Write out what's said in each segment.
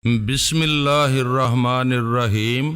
بسم اللہ الرحمن الرحیم۔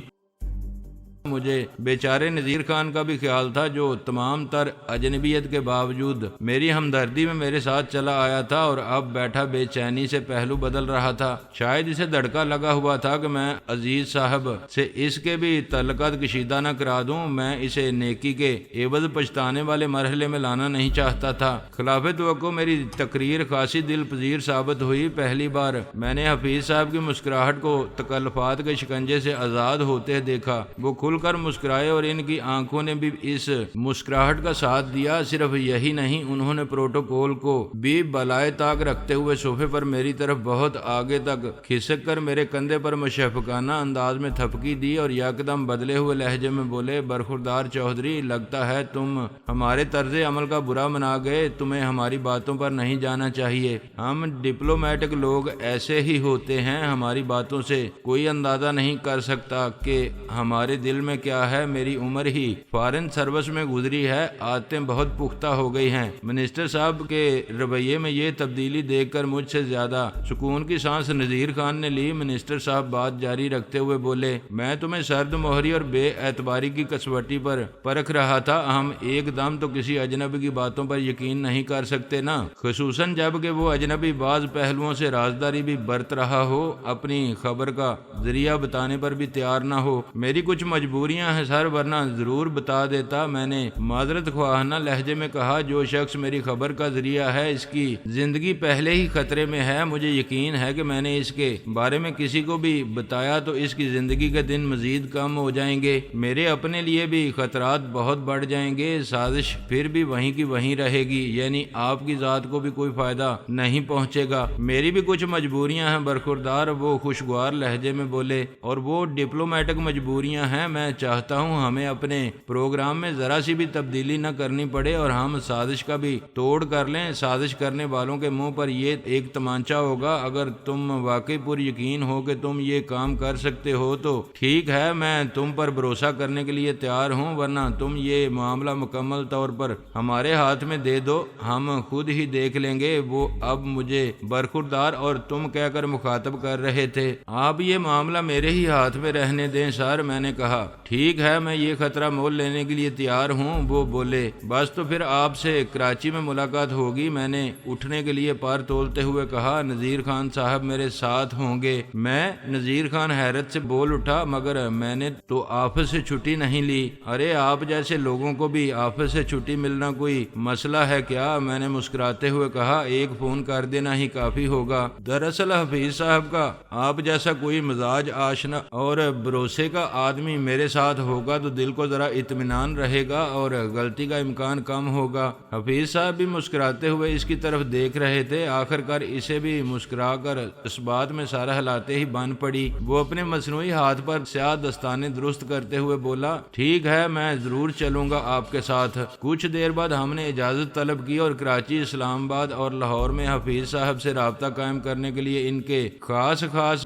مجھے بیچارے نذیر خان کا بھی خیال تھا جو تمام تر اجنبیت کے باوجود میری ہمدردی میں میرے ساتھ چلا آیا تھا اور اب بیٹھا بے چینی سے پہلو بدل رہا تھا۔ شاید اسے دھڑکا لگا ہوا تھا کہ میں عزیز صاحب سے اس کے بھی تعلقات کشیدہ نہ کرا دوں۔ میں اسے نیکی کے عوض پچھتانے والے مرحلے میں لانا نہیں چاہتا تھا۔ خلاف توقع میری تقریر خاصی دل پذیر ثابت ہوئی۔ پہلی بار میں نے حفیظ صاحب کی مسکراہٹ کو تکلفات کے شکنجے سے آزاد ہوتے دیکھا۔ وہ کھل کر مسکرائے اور ان کی آنکھوں نے بھی اس مسکراہٹ کا ساتھ دیا۔ صرف یہی نہیں، انہوں نے پروٹوکول کو بھی بالائے طاق رکھتے ہوئے صوفے پر میری طرف بہت آگے تک کھسک کر میرے کندھے پر مشفقانہ انداز میں تھپکی دی اور یکدم بدلے ہوئے لہجے میں بولے، برخوردار چودھری، لگتا ہے تم ہمارے طرز عمل کا برا منا گئے۔ تمہیں ہماری باتوں پر نہیں جانا چاہیے۔ ہم ڈپلومیٹک لوگ ایسے ہی ہوتے ہیں۔ ہماری باتوں سے کوئی اندازہ نہیں کر سکتا کہ ہمارے دل میں کیا ہے۔ میری عمر ہی فارن سروس میں گزری ہے، عادتیں بہت پختہ ہو گئی ہیں۔ منسٹر صاحب کے رویے میں یہ تبدیلی دیکھ کر مجھ سے زیادہ سکون کی سانس نذیر خان نے لی۔ منسٹر صاحب بات جاری رکھتے ہوئے بولے، میں تمہیں سرد مہری اور بے اعتباری کی کسوٹی پر پرکھ رہا تھا۔ ہم ایک دم تو کسی اجنبی کی باتوں پر یقین نہیں کر سکتے نا، خصوصاً جب کہ وہ اجنبی بعض پہلوؤں سے رازداری بھی برت رہا ہو، اپنی خبر کا ذریعہ بتانے پر بھی تیار نہ ہو۔ میری کچھ مجبوریاں ہیں سر، ورنہ ضرور بتا دیتا۔ میں نے معذرت خواہانہ لہجے میں کہا، جو شخص میری خبر کا ذریعہ ہے اس کی زندگی پہلے ہی خطرے میں ہے۔ مجھے یقین ہے کہ میں نے اس کے بارے میں کسی کو بھی بتایا تو اس کی زندگی کے دن مزید کم ہو جائیں گے، میرے اپنے لیے بھی خطرات بہت بڑھ جائیں گے۔ سازش پھر بھی وہیں کی وہیں رہے گی، یعنی آپ کی ذات کو بھی کوئی فائدہ نہیں پہنچے گا۔ میری بھی کچھ مجبوریاں ہیں برخوردار، وہ خوشگوار لہجے میں بولے، اور وہ ڈپلومیٹک مجبوریاں ہیں۔ میں چاہتا ہوں ہمیں اپنے پروگرام میں ذرا سی بھی تبدیلی نہ کرنی پڑے اور ہم سازش کا بھی توڑ کر لیں۔ سازش کرنے والوں کے منہ پر یہ ایک تمانچہ ہوگا۔ اگر تم واقعی پر یقین ہو کہ تم یہ کام کر سکتے ہو تو ٹھیک ہے، میں تم پر بھروسہ کرنے کے لیے تیار ہوں، ورنہ تم یہ معاملہ مکمل طور پر ہمارے ہاتھ میں دے دو، ہم خود ہی دیکھ لیں گے۔ وہ اب مجھے برخوردار اور تم کہہ کر مخاطب کر رہے تھے۔ آپ یہ معاملہ میرے ہی ہاتھ میں رہنے دیں سر، میں نے کہا۔ ٹھیک ہے، میں یہ خطرہ مول لینے کے لیے تیار ہوں۔ وہ بولے، بس تو پھر آپ سے کراچی میں ملاقات ہوگی۔ میں نے اٹھنے کے لیے پار تولتے ہوئے کہا، نذیر خان صاحب میرے ساتھ ہوں گے؟ میں نذیر خان حیرت سے بول اٹھا، مگر میں نے تو آفس سے چھٹی نہیں لی۔ ارے آپ جیسے لوگوں کو بھی آفس سے چھٹی ملنا کوئی مسئلہ ہے کیا؟ میں نے مسکراتے ہوئے کہا، ایک فون کر دینا ہی کافی ہوگا۔ دراصل حفیظ صاحب کا آپ جیسا کوئی مزاج آشنا اور بھروسے کا آدمی میرے ساتھ ہوگا تو دل کو ذرا اطمینان رہے گا اور غلطی کا امکان کم ہوگا۔ حفیظ صاحب بھی مسکراتے ہوئے اس کی طرف دیکھ رہے تھے۔ آخر کار اسے بھی مسکرا کر اس بات میں سارا ہلاتے ہی بن پڑی۔ وہ اپنے مصنوعی ہاتھ پر سیاہ دستانے درست کرتے ہوئے بولا، ٹھیک ہے، میں ضرور چلوں گا آپ کے ساتھ۔ کچھ دیر بعد ہم نے اجازت طلب کی اور کراچی، اسلام آباد اور لاہور میں حفیظ صاحب سے رابطہ قائم کرنے کے لیے ان کے خاص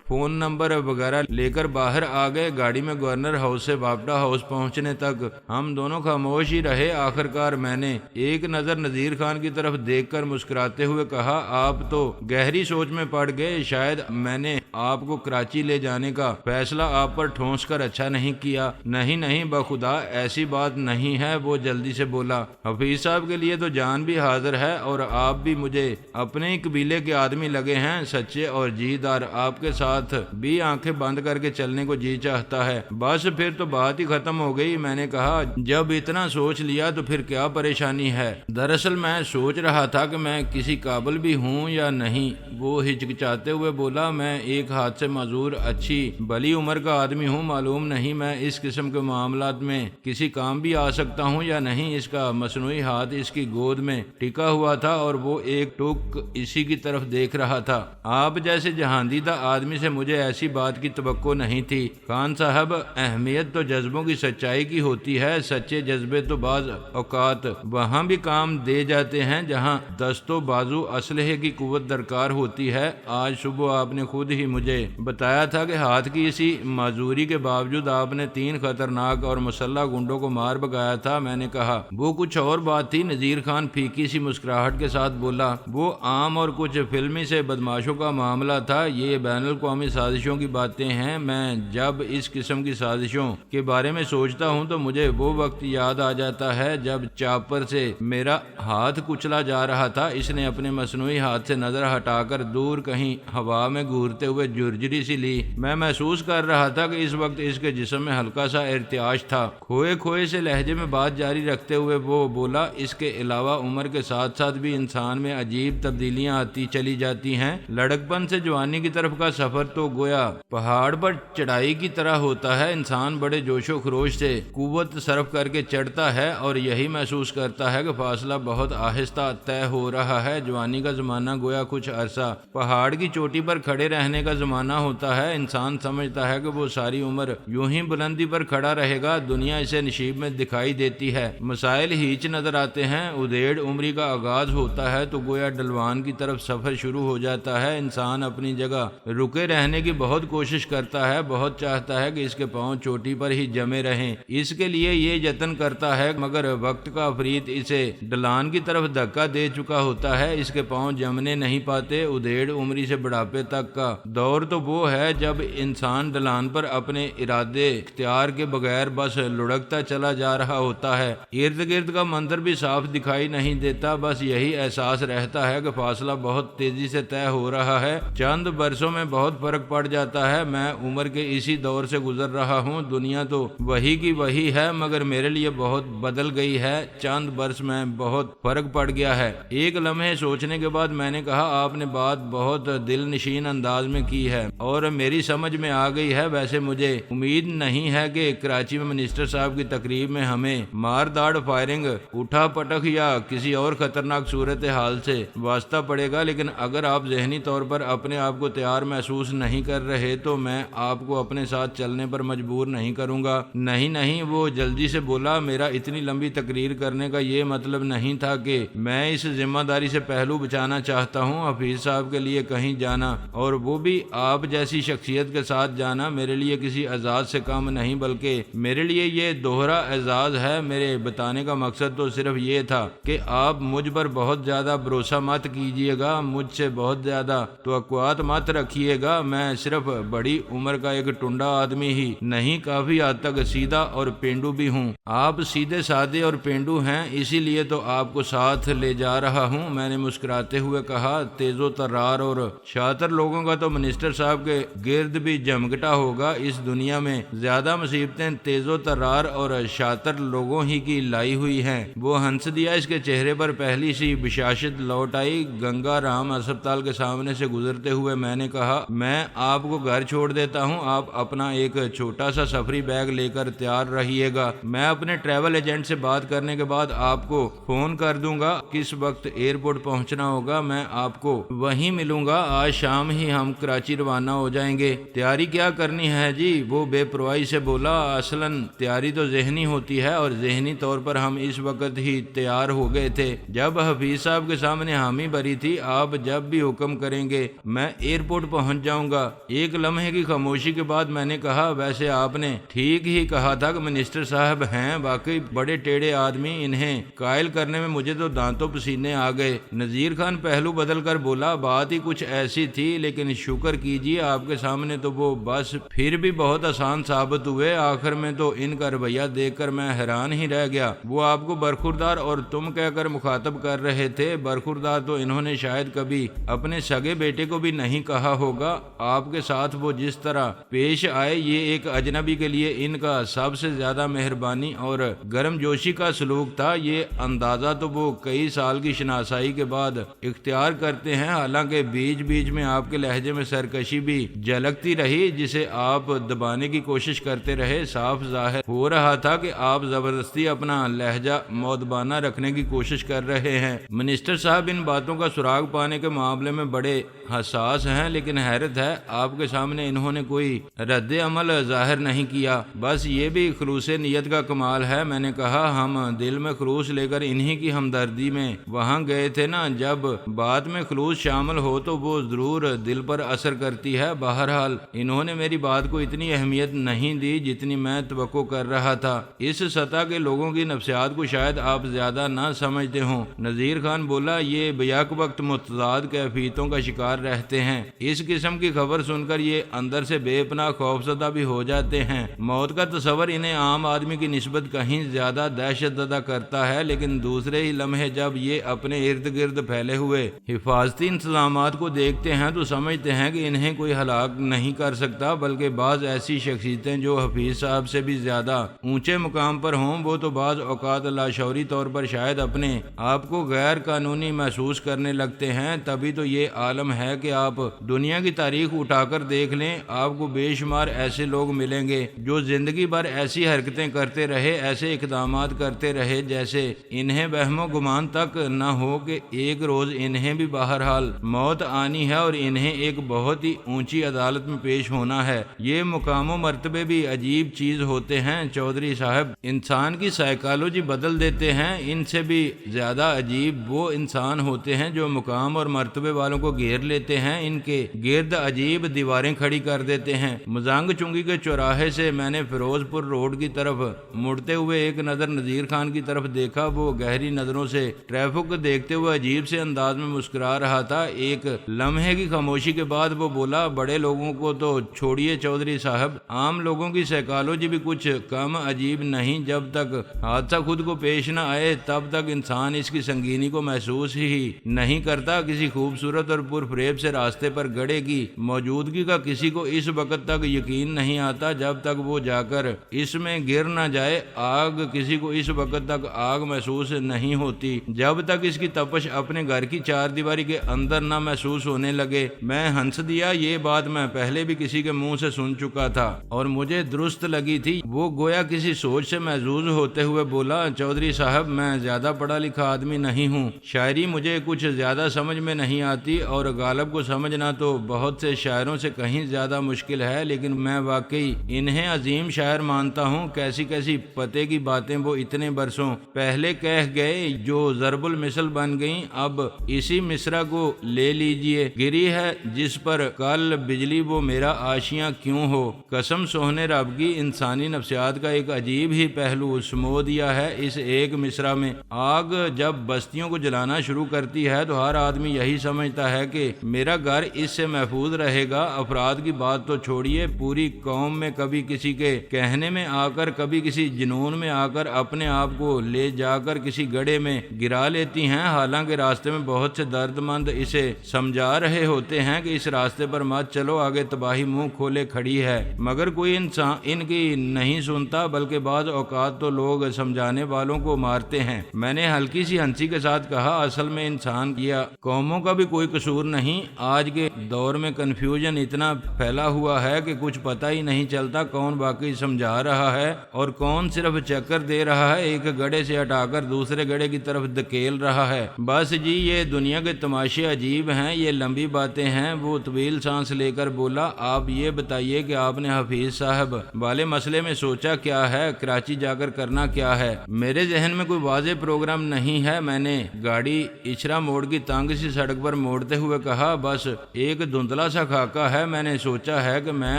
فون نمبر وغیرہ لے کر باہر آ گئے۔ گاڑی میں گورنر ہاؤس سے باپٹا ہاؤس پہنچنے تک ہم دونوں خاموش ہی رہے۔ آخر کار میں نے ایک نظر نذیر خان کی طرف دیکھ کر مسکراتے ہوئے کہا، آپ تو گہری سوچ میں پڑ گئے۔ شاید میں نے آپ کو کراچی لے جانے کا فیصلہ آپ پر ٹھونس کر اچھا نہیں کیا۔ نہیں بخدا ایسی بات نہیں ہے، وہ جلدی سے بولا۔ حفیظ صاحب کے لیے تو جان بھی حاضر ہے اور آپ بھی مجھے اپنے ہی قبیلے کے آدمی لگے ہیں، سچے اور جی دار۔ آپ کے ساتھ بھی آنکھیں بند کر کے چلنے کو جی چاہتا ہے۔ بس پھر تو بات ہی ختم ہو گئی۔ میں نے کہا، جب اتنا سوچ لیا تو پھر کیا پریشانی ہے؟ دراصل میں سوچ رہا تھا کہ میں کسی قابل بھی ہوں یا نہیں۔ وہ ہچکچاتے ہوئے بولا، میں ایک ہاتھ سے معذور اچھی بلی عمر کا آدمی ہوں، معلوم نہیں میں اس قسم کے معاملات میں کسی کام بھی آ سکتا ہوں یا نہیں۔ اس کا مصنوعی ہاتھ اس کی گود میں ٹکا ہوا تھا اور وہ ایک ٹک اسی کی طرف دیکھ رہا تھا۔ آپ جیسے جہاندیدہ آدمی سے مجھے ایسی بات کی توقع نہیں تھی۔ خان صاحب، اہمیت اہمیت تو جذبوں کی سچائی کی ہوتی ہے۔ سچے جذبے تو بعض اوقات وہاں بھی کام دے جاتے ہیں جہاں دست و بازو اسلحے کی قوت درکار ہوتی ہے۔ آج صبح آپ نے خود ہی مجھے بتایا تھا کہ ہاتھ کی اسی معذوری کے باوجود آپ نے 3 خطرناک اور مسلح گنڈوں کو مار بگایا تھا۔ میں نے کہا وہ کچھ اور بات تھی۔ نذیر خان پھیکی سی مسکراہٹ کے ساتھ بولا، وہ عام اور کچھ فلمی سے بدماشوں کا معاملہ تھا، یہ بین الاقوامی سازشوں کی باتیں ہیں۔ میں جب اس قسم کی سازشوں کے بارے میں سوچتا ہوں تو مجھے وہ وقت یاد آ جاتا ہے جب چاپر سے میرا ہاتھ کچلا جا رہا تھا۔ اس نے اپنے مصنوعی ہاتھ سے نظر ہٹا کر دور کہیں ہوا میں گھورتے ہوئے جھرجھری سی لی۔ میں محسوس کر رہا تھا کہ اس وقت اس کے جسم میں ہلکا سا ارتعاش تھا۔ کھوئے کھوئے سے لہجے میں بات جاری رکھتے ہوئے وہ بولا، اس کے علاوہ عمر کے ساتھ ساتھ بھی انسان میں عجیب تبدیلیاں آتی چلی جاتی ہیں۔ لڑکپن سے جوانی کی طرف کا سفر تو گویا پہاڑ پر چڑھائی کی طرح ہوتا ہے۔ انسان بڑے جوش و خروش سے قوت صرف کر کے چڑھتا ہے اور یہی محسوس کرتا ہے کہ فاصلہ بہت آہستہ طے ہو رہا ہے۔ جوانی کا زمانہ گویا کچھ عرصہ پہاڑ کی چوٹی پر کھڑے رہنے کا زمانہ ہوتا ہے۔ انسان سمجھتا ہے کہ وہ ساری عمر یوں ہی بلندی پر کھڑا رہے گا۔ دنیا اسے نشیب میں دکھائی دیتی ہے، مسائل ہیچ نظر آتے ہیں۔ ادھیڑ عمری کا آغاز ہوتا ہے تو گویا ڈلوان کی طرف سفر شروع ہو جاتا ہے۔ انسان اپنی جگہ رکے رہنے کی بہت کوشش کرتا ہے، بہت چاہتا ہے کہ اس کے پاؤں چوٹی پر ہی جمے رہیں، اس کے لیے یہ یتن کرتا ہے، مگر وقت کا عفریت اسے ڈلان کی طرف دھکا دے چکا ہوتا ہے، اس کے پاؤں جمنے نہیں پاتے۔ ادھیڑ عمری سے بڑھاپے تک کا دور تو وہ ہے جب انسان ڈلان پر اپنے ارادے اختیار کے بغیر بس لڑکتا چلا جا رہا ہوتا ہے۔ ارد گرد کا منظر بھی صاف دکھائی نہیں دیتا، بس یہی احساس رہتا ہے کہ فاصلہ بہت تیزی سے طے ہو رہا ہے۔ چند برسوں میں بہت فرق پڑ جاتا ہے۔ میں عمر کے اسی دور سے گزر رہا ہوں۔ دنیا تو وہی کی وہی ہے مگر میرے لیے بہت بدل گئی ہے۔ چند برس میں بہت فرق پڑ گیا ہے۔ ایک لمحے سوچنے کے بعد میں نے کہا، آپ نے بات بہت دل نشین انداز میں کی ہے اور میری سمجھ میں آ گئی ہے۔ ویسے مجھے امید نہیں ہے کہ کراچی میں منسٹر صاحب کی تقریب میں ہمیں مار داڑ، فائرنگ، اٹھا پٹک یا کسی اور خطرناک صورتحال سے واسطہ پڑے گا، لیکن اگر آپ ذہنی طور پر اپنے آپ کو تیار محسوس نہیں کر رہے تو میں آپ کو اپنے ساتھ چلنے پر مجبور نہیں کروں گا۔ نہیں، وہ جلدی سے بولا، میرا اتنی لمبی تقریر کرنے کا یہ مطلب نہیں تھا کہ میں اس ذمہ داری سے پہلو بچانا چاہتا ہوں۔ حفیظ صاحب کے لیے کہیں جانا اور وہ بھی آپ جیسی شخصیت کے ساتھ جانا میرے لیے کسی اعزاز سے کم نہیں، بلکہ میرے لیے یہ دوہرا اعزاز ہے۔ میرے بتانے کا مقصد تو صرف یہ تھا کہ آپ مجھ پر بہت زیادہ بھروسہ مت کیجیے گا، مجھ سے بہت زیادہ توقعات مت رکھیے گا۔ میں صرف بڑی عمر کا ایک ٹنڈا آدمی ہی نہیں، کافی حد تک سیدھا اور پینڈو بھی ہوں۔ آپ سیدھے سادے اور پینڈو ہیں، اسی لیے تو آپ کو ساتھ لے جا رہا ہوں۔ میں نے مسکراتے ہوئے کہا، تیز و ترار اور شاطر لوگوں کا تو منسٹر صاحب کے گرد بھی جمگٹا ہوگا۔ اس دنیا میں زیادہ مصیبتیں تیز و ترار اور شاطر لوگوں ہی کی لائی ہوئی ہیں۔ وہ ہنس دیا، اس کے چہرے پر پہلی سی بشاشت لوٹ آئی۔ گنگا رام ہسپتال کے سامنے سے گزرتے ہوئے میں نے کہا، میں آپ کو گھر چھوڑ دیتا ہوں، آپ اپنا ایک چھوٹا سا سفری بیگ لے کر تیار رہیے گا۔ میں اپنے ٹریول ایجنٹ سے بات کرنے کے بعد آپ کو فون کر دوں گا کس وقت ایئرپورٹ پہنچنا ہوگا، میں آپ کو وہیں ملوں گا۔ آج شام ہی ہم کراچی روانہ ہو جائیں گے۔ تیاری کیا کرنی ہے جی؟ وہ بے پرواہی سے بولا، اصلاً تیاری تو ذہنی ہوتی ہے اور ذہنی طور پر ہم اس وقت ہی تیار ہو گئے تھے جب حفیظ صاحب کے سامنے حامی بھری تھی۔ آپ جب بھی حکم کریں گے میں ایئرپورٹ پہنچ جاؤں گا۔ ایک لمحے کی خاموشی کے بعد میں نے کہا، ویسے آپ نے ٹھیک ہی کہا تھا کہ منسٹر صاحب ہیں واقعی بڑے ٹیڑے آدمی، انہیں قائل کرنے میں مجھے تو دانتوں پسینے آ گئے۔ نذیر خان پہلو بدل کر بولا، بات ہی کچھ ایسی تھی، لیکن شکر کیجیے آپ کے سامنے تو وہ بس پھر بھی بہت آسان ثابت ہوئے۔ آخر میں تو ان کا رویہ دیکھ کر میں حیران ہی رہ گیا۔ وہ آپ کو برخوردار اور تم کہہ کر مخاطب کر رہے تھے۔ برخوردار تو انہوں نے شاید کبھی اپنے سگے بیٹے کو بھی نہیں کہا ہوگا۔ آپ کے ساتھ وہ جس طرح پیش آئے، یہ ایک اجنبی کے لیے ان کا سب سے زیادہ مہربانی اور گرم جوشی کا سلوک تھا۔ یہ اندازہ تو وہ کئی سال کی شناسائی کے بعد اختیار کرتے ہیں، حالانکہ بیچ بیچ میں آپ کے لہجے میں سرکشی بھی جھلکتی رہی جسے آپ دبانے کی کوشش کرتے رہے۔ صاف ظاہر ہو رہا تھا کہ آپ زبردستی اپنا لہجہ مؤدبانہ رکھنے کی کوشش کر رہے ہیں۔ منسٹر صاحب ان باتوں کا سراغ پانے کے معاملے میں بڑے حساس ہیں، لیکن حیرت ہے آپ کے سامنے انہوں نے کوئی رد عمل ظاہر نہیں نہیں کیا، بس یہ بھی خلوص نیت کا کمال ہے۔ میں نے کہا ہم دل میں خلوص لے کر انہی کی ہمدردی میں وہاں گئے تھے نا، جب بات میں خلوص شامل ہو تو وہ ضرور دل پر اثر کرتی ہے۔ بہرحال انہوں نے میری بات کو اتنی اہمیت نہیں دی جتنی میں توقع کر رہا تھا۔ اس سطح کے لوگوں کی نفسیات کو شاید آپ زیادہ نہ سمجھتے ہوں۔ نذیر خان بولا، یہ بیک وقت متضاد کیفیتوں کا شکار رہتے ہیں۔ اس قسم کی خبر سن کر یہ اندر سے بے پناہ خوفزدہ بھی ہو جاتے ہیں۔ موت کا تصور انہیں عام آدمی کی نسبت کہیں زیادہ دہشت زدہ کرتا ہے، لیکن دوسرے ہی لمحے جب یہ اپنے ارد گرد پھیلے ہوئے حفاظتی انتظامات کو دیکھتے ہیں تو سمجھتے ہیں کہ انہیں کوئی ہلاک نہیں کر سکتا، بلکہ بعض ایسی شخصیتیں جو حفیظ صاحب سے بھی زیادہ اونچے مقام پر ہوں، وہ تو بعض اوقات لاشعوری طور پر شاید اپنے آپ کو غیر قانونی محسوس کرنے لگتے ہیں۔ تبھی تو یہ عالم ہے کہ آپ دنیا کی تاریخ اٹھا کر دیکھ لیں، آپ کو بے شمار ایسے لوگ ملیں گے جو زندگی بھر ایسی حرکتیں کرتے رہے، ایسے اقدامات کرتے رہے جیسے انہیں وہم و گمان تک نہ ہو کہ ایک روز انہیں بھی بہرحال موت آنی ہے اور انہیں ایک بہت ہی اونچی عدالت میں پیش ہونا ہے۔ یہ مقام و مرتبے بھی عجیب چیز ہوتے ہیں چودھری صاحب، انسان کی سائیکالوجی بدل دیتے ہیں۔ ان سے بھی زیادہ عجیب وہ انسان ہوتے ہیں جو مقام اور مرتبے والوں کو گھیر لیتے ہیں، ان کے گرد عجیب دیواریں کھڑی کر دیتے ہیں۔ مزانگ چنگی کے چوراہے سے میں نے فیروز پور روڈ کی طرف مڑتے ہوئے ایک نظر نذیر خان کی طرف دیکھا۔ وہ گہری نظروں سے ٹریفک کو دیکھتے ہوئے عجیب سے انداز میں مسکرا رہا تھا۔ ایک لمحے کی خاموشی کے بعد وہ بولا، بڑے لوگوں کو تو چھوڑیے چودھری صاحب، عام لوگوں کی سائیکالوجی بھی کچھ کم عجیب نہیں۔ جب تک حادثہ خود کو پیش نہ آئے تب تک انسان اس کی سنگینی کو محسوس ہی نہیں کرتا۔ کسی خوبصورت اور پرفریب سے راستے پر گڑھے کی موجودگی کا کسی کو اس وقت تک یقین نہیں آتا جب تک وہ جا کر اس میں گر نہ جائے۔ آگ کسی کو اس وقت تک آگ محسوس نہیں ہوتی جب تک اس کی تپش اپنے گھر کی چار دیواری کے اندر نہ محسوس ہونے لگے۔ میں ہنس دیا، یہ بات میں پہلے بھی کسی کے منہ سے سن چکا تھا اور مجھے درست لگی تھی۔ وہ گویا کسی سوچ سے محظوظ ہوتے ہوئے بولا، چودھری صاحب میں زیادہ پڑھا لکھا آدمی نہیں ہوں، شاعری مجھے کچھ زیادہ سمجھ میں نہیں آتی اور غالب کو سمجھنا تو بہت سے شاعروں سے کہیں زیادہ مشکل ہے، لیکن میں واقعی انہیں عظیم شاعر مانتا ہوں۔ کیسی کیسی پتے کی باتیں وہ اتنے برسوں پہلے کہہ گئے جو ضرب المثل بن گئیں۔ اب اسی مصرع کو لے لیجئے، گری ہے جس پر کل بجلی وہ میرا آشیاں کیوں ہو۔ قسم سوہنے رب کی، انسانی نفسیات کا ایک عجیب ہی پہلو سمو دیا ہے اس ایک مصرع میں۔ آگ جب بستیوں کو جلانا شروع کرتی ہے تو ہر آدمی یہی سمجھتا ہے کہ میرا گھر اس سے محفوظ رہے گا۔ افراد کی بات تو چھوڑیے، پوری قوم میں کبھی کسی کے کہنے میں آ کر، کبھی کسی جنون میں آ کر اپنے آپ کو لے جا کر کسی گڑھے میں گرا لیتی ہیں، حالانکہ راستے میں بہت سے درد مند اسے سمجھا رہے ہوتے ہیں کہ اس راستے پر مت چلو، آگے تباہی منہ کھولے کھڑی ہے، مگر کوئی انسان ان کی نہیں سنتا، بلکہ بعض اوقات تو لوگ سمجھانے والوں کو مارتے ہیں۔ میں نے ہلکی سی ہنسی کے ساتھ کہا، اصل میں انسان یا قوموں کا بھی کوئی قصور نہیں۔ آج کے دور میں کنفیوژن اتنا پھیلا ہوا ہے کہ کچھ پتہ ہی نہیں چلتا کون واقعی سمجھا رہا ہے اور کون صرف چکر دے رہا ہے، ایک گڑھے سے ہٹا کر دوسرے گڑھے کی طرف دھکیل رہا ہے۔ بس جی، یہ دنیا کے تماشے عجیب ہیں، یہ لمبی باتیں ہیں۔ وہ طویل سانس لے کر بولا، آپ یہ بتائیے کہ آپ نے حفیظ صاحب والے مسئلے میں سوچا کیا ہے، کراچی جا کر کرنا کیا ہے؟ میرے ذہن میں کوئی واضح پروگرام نہیں ہے۔ میں نے گاڑی اچھرا موڑ کی تنگ سی سڑک پر موڑتے ہوئے کہا، بس ایک دھندلا سا خاکہ ہے۔ میں نے سوچا ہے کہ میں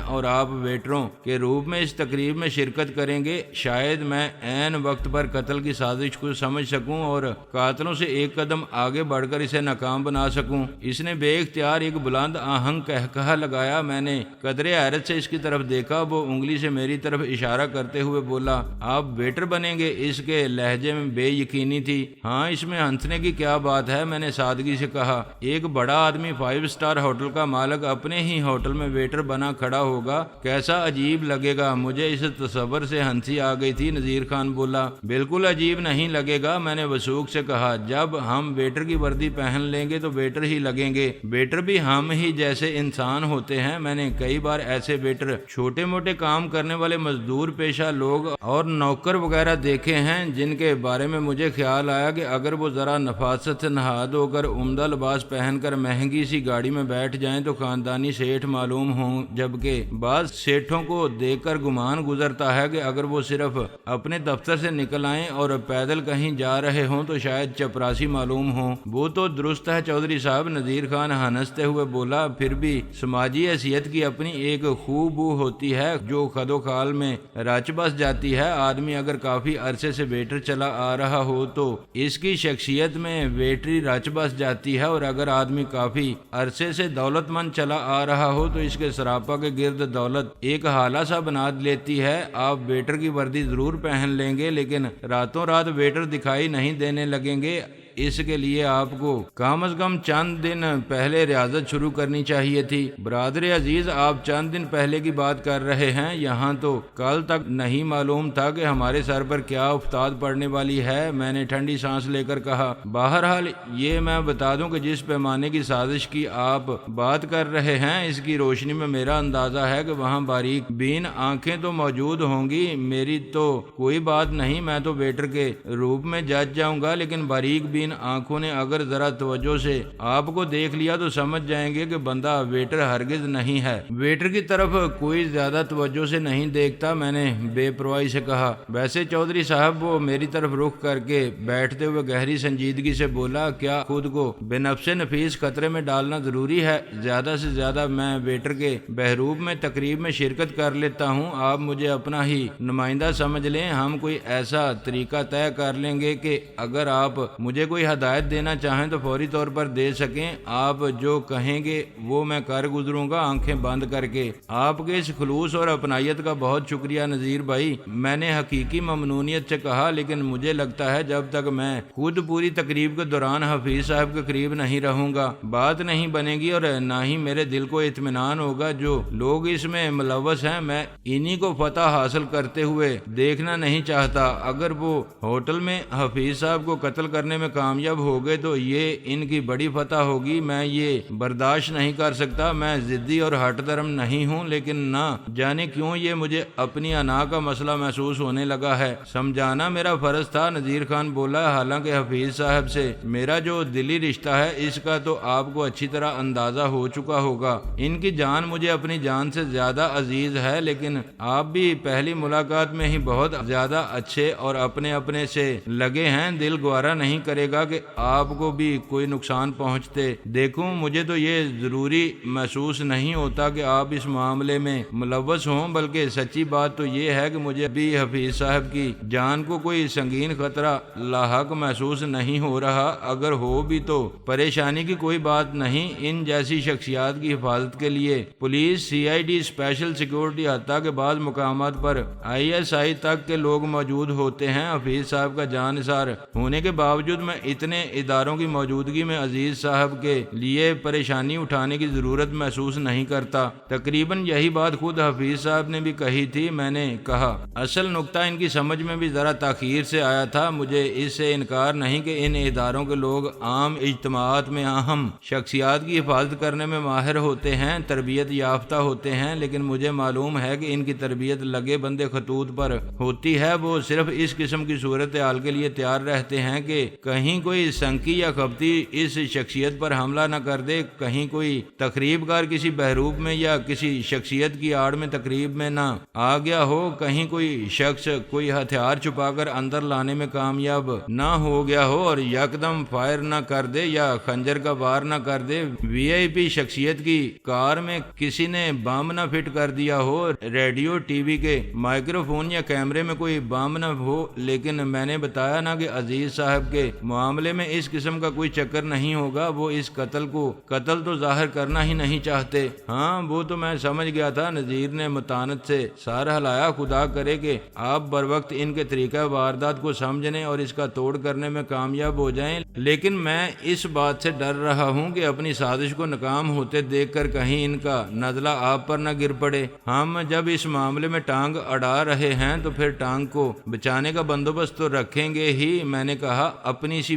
اور آپ ویٹروں کے روپ میں اس تقریب میں شرکت کریں گے، شاید میں عین وقت پر قتل کی سازش کو سمجھ سکوں اور قاتلوں سے ایک قدم آگے بڑھ کر اسے ناکام بنا سکوں۔ اس نے بے اختیار ایک بلند آہنگ کہا لگایا۔ میں نے قدرے حیرت سے اس کی طرف دیکھا۔ وہ انگلی سے میری طرف اشارہ کرتے ہوئے بولا، آپ ویٹر بنیں گے؟ اس کے لہجے میں بے یقینی تھی۔ ہاں، اس میں ہنسنے کی کیا بات ہے، میں نے سادگی سے کہا۔ ایک بڑا آدمی 5 اسٹار ہوٹل کا مالک اپنے ہی ہوٹل میں ویٹر بنا کھڑا ہوگا، کیسا عجیب لگے گا۔ مجھے اس تصور سے ہنسی آ گئی تھی۔ نذیر خان بولا، بالکل عجیب نہیں لگے گا۔ میں نے وثوق سے کہا، جب ہم ویٹر کی وردی پہن لیں گے تو ویٹر ہی لگیں گے، ویٹر بھی ہم ہی جیسے انسان ہوتے ہیں۔ میں نے کئی بار ایسے ویٹر، چھوٹے موٹے کام کرنے والے مزدور پیشہ لوگ اور نوکر وغیرہ دیکھے ہیں جن کے بارے میں مجھے خیال آیا کہ اگر وہ ذرا نفاست سے نہاد ہو کر عمدہ لباس پہن کر مہنگی سی گاڑی میں بیٹھ جائیں تو خاندانی سیٹھ معلوم ہوں، جبکہ بعض سیٹھوں کو دیکھ کر گمان گزرتا ہے کہ اگر وہ صرف اپنے دفتر سے نکل آئیں اور پیدل کہیں جا رہے ہوں تو شاید چپراسی معلوم ہوں۔ وہ تو درست ہے چودھری صاحب، نذیر خان ہنستے ہوئے بولا، پھر بھی سماجی حیثیت کی اپنی ایک خوب بو ہوتی ہے جو خد و خال میں رچ بس جاتی ہے۔ آدمی اگر کافی عرصے سے ویٹر چلا آ رہا ہو تو اس کی شخصیت میں ویٹری رچ بس جاتی ہے، اور اگر آدمی کافی عرصے سے دولت مند چلا آ رہا ہو تو اس کے سراپا کے گرد دولت ایک حالہ سا بنا لیتی ہے۔ آپ ویٹر کی وردی ضرور پہن لیں گے لیکن راتوں رات ویٹر دکھائی نہیں دینے لگیں گے۔ اس کے لیے آپ کو کم از کم چند دن پہلے ریاضت شروع کرنی چاہیے تھی۔ برادر عزیز، آپ چند دن پہلے کی بات کر رہے ہیں، یہاں تو کل تک نہیں معلوم تھا کہ ہمارے سر پر کیا افتاد پڑنے والی ہے۔ میں نے ٹھنڈی سانس لے کر کہا، بہرحال یہ میں بتا دوں کہ جس پیمانے کی سازش کی آپ بات کر رہے ہیں اس کی روشنی میں میرا اندازہ ہے کہ وہاں باریک بین آنکھیں تو موجود ہوں گی۔ میری تو کوئی بات نہیں، میں تو ویٹر کے روپ میں جج جاؤں گا، لیکن باریک بین آنکھوں نے اگر ذرا توجہ سے آپ کو دیکھ لیا تو سمجھ جائیں گے کہ بندہ ویٹر ہرگز نہیں ہے۔ ویٹر کی طرف کوئی زیادہ توجہ سے نہیں دیکھتا، میں نے بے پرواہی سے کہا۔ ویسے چودھری صاحب، وہ میری طرف رخ کر کے بیٹھتے ہوئے گہری سنجیدگی سے بولا، کیا خود کو بے نفس نفیس خطرے میں ڈالنا ضروری ہے؟ زیادہ سے زیادہ میں ویٹر کے بہروپ میں تقریب میں شرکت کر لیتا ہوں، آپ مجھے اپنا ہی نمائندہ سمجھ لیں۔ ہم کوئی ایسا طریقہ طے کر لیں گے کہ اگر آپ مجھے کوئی ہدایت دینا چاہیں تو فوری طور پر دے سکیں۔ آپ جو کہیں گے وہ میں کر گزروں گا، آنکھیں بند کر کے۔ آپ کے اس خلوص اور اپنائیت کا بہت شکریہ نذیر بھائی، میں نے حقیقی ممنونیت سے کہا، لیکن مجھے لگتا ہے جب تک میں خود پوری تقریب کے دوران حفیظ صاحب کے قریب نہیں رہوں گا بات نہیں بنے گی، اور نہ ہی میرے دل کو اطمینان ہوگا۔ جو لوگ اس میں ملوث ہیں میں انہی کو فتح حاصل کرتے ہوئے دیکھنا نہیں چاہتا۔ اگر وہ ہوٹل میں حفیظ صاحب کو قتل کرنے میں کامیاب ہو گئے تو یہ ان کی بڑی فتح ہوگی۔ میں یہ برداشت نہیں کر سکتا۔ میں ضدی اور ہٹ درم نہیں ہوں، لیکن نہ جانے کیوں یہ مجھے اپنی انا کا مسئلہ محسوس ہونے لگا ہے۔ سمجھانا میرا فرض تھا، نذیر خان بولا، حالانکہ حفیظ صاحب سے میرا جو دلی رشتہ ہے اس کا تو آپ کو اچھی طرح اندازہ ہو چکا ہوگا۔ ان کی جان مجھے اپنی جان سے زیادہ عزیز ہے، لیکن آپ بھی پہلی ملاقات میں ہی بہت زیادہ اچھے اور اپنے سے لگے ہیں۔ دل گوارا نہیں کرے گا کہ آپ کو بھی کوئی نقصان پہنچتے دیکھوں۔ مجھے تو یہ ضروری محسوس نہیں ہوتا کہ آپ اس معاملے میں ملوث ہوں، بلکہ سچی بات تو یہ ہے کہ مجھے بھی حفیظ صاحب کی جان کو کوئی سنگین خطرہ لاحق محسوس نہیں ہو رہا۔ اگر ہو بھی تو پریشانی کی کوئی بات نہیں۔ ان جیسی شخصیات کی حفاظت کے لیے پولیس، CID، اسپیشل سیکورٹی، حتیٰ کہ بعض مقامات پر ISI تک کے لوگ موجود ہوتے ہیں۔ حفیظ صاحب کا جان نثار ہونے کے باوجود میں اتنے اداروں کی موجودگی میں عزیز صاحب کے لیے پریشانی اٹھانے کی ضرورت محسوس نہیں کرتا۔ تقریباً یہی بات خود حفیظ صاحب نے بھی کہی تھی۔ میں نے کہا، اصل نقطہ ان کی سمجھ میں بھی ذرا تاخیر سے آیا تھا۔ مجھے اس سے انکار نہیں کہ ان اداروں کے لوگ عام اجتماعات میں اہم شخصیات کی حفاظت کرنے میں ماہر ہوتے ہیں، تربیت یافتہ ہوتے ہیں، لیکن مجھے معلوم ہے کہ ان کی تربیت لگے بندے خطوط پر ہوتی ہے۔ وہ صرف اس قسم کی صورتحال کے لیے تیار رہتے ہیں کہ کہیں کوئی سنکی یا کپتی اس شخصیت پر حملہ نہ کر دے، کہیں کوئی تقریب کار کسی بہروپ میں یا کسی شخصیت کی آڑ میں تقریب میں نہ آ گیا ہو، کہیں کوئی شخص کوئی ہتھیار چھپا کر اندر لانے میں کامیاب نہ ہو گیا ہو اور یکدم فائر نہ کر دے یا خنجر کا وار نہ کر دے، VIP شخصیت کی کار میں کسی نے بم نہ فٹ کر دیا ہو، ریڈیو TV کے مائکرو فون یا کیمرے میں کوئی بم نہ ہو۔ لیکن میں نے بتایا نا کہ عزیز صاحب کے معاملے میں اس قسم کا کوئی چکر نہیں ہوگا۔ وہ اس قتل تو ظاہر کرنا ہی نہیں چاہتے۔ ہاں وہ تو میں سمجھ گیا تھا۔ نذیر نے متانت سے سر ہلایا۔ خدا کرے کہ آپ بر وقت ان کے طریقہ واردات کو سمجھنے اور اس کا توڑ کرنے میں کامیاب ہو جائیں، لیکن میں اس بات سے ڈر رہا ہوں کہ اپنی سازش کو ناکام ہوتے دیکھ کر کہیں ان کا نزلہ آپ پر نہ گر پڑے۔ ہم جب اس معاملے میں ٹانگ اڑا رہے ہیں تو پھر ٹانگ کو بچانے کا بندوبست تو رکھیں گے ہی۔ میں نے کہا، اپنی سی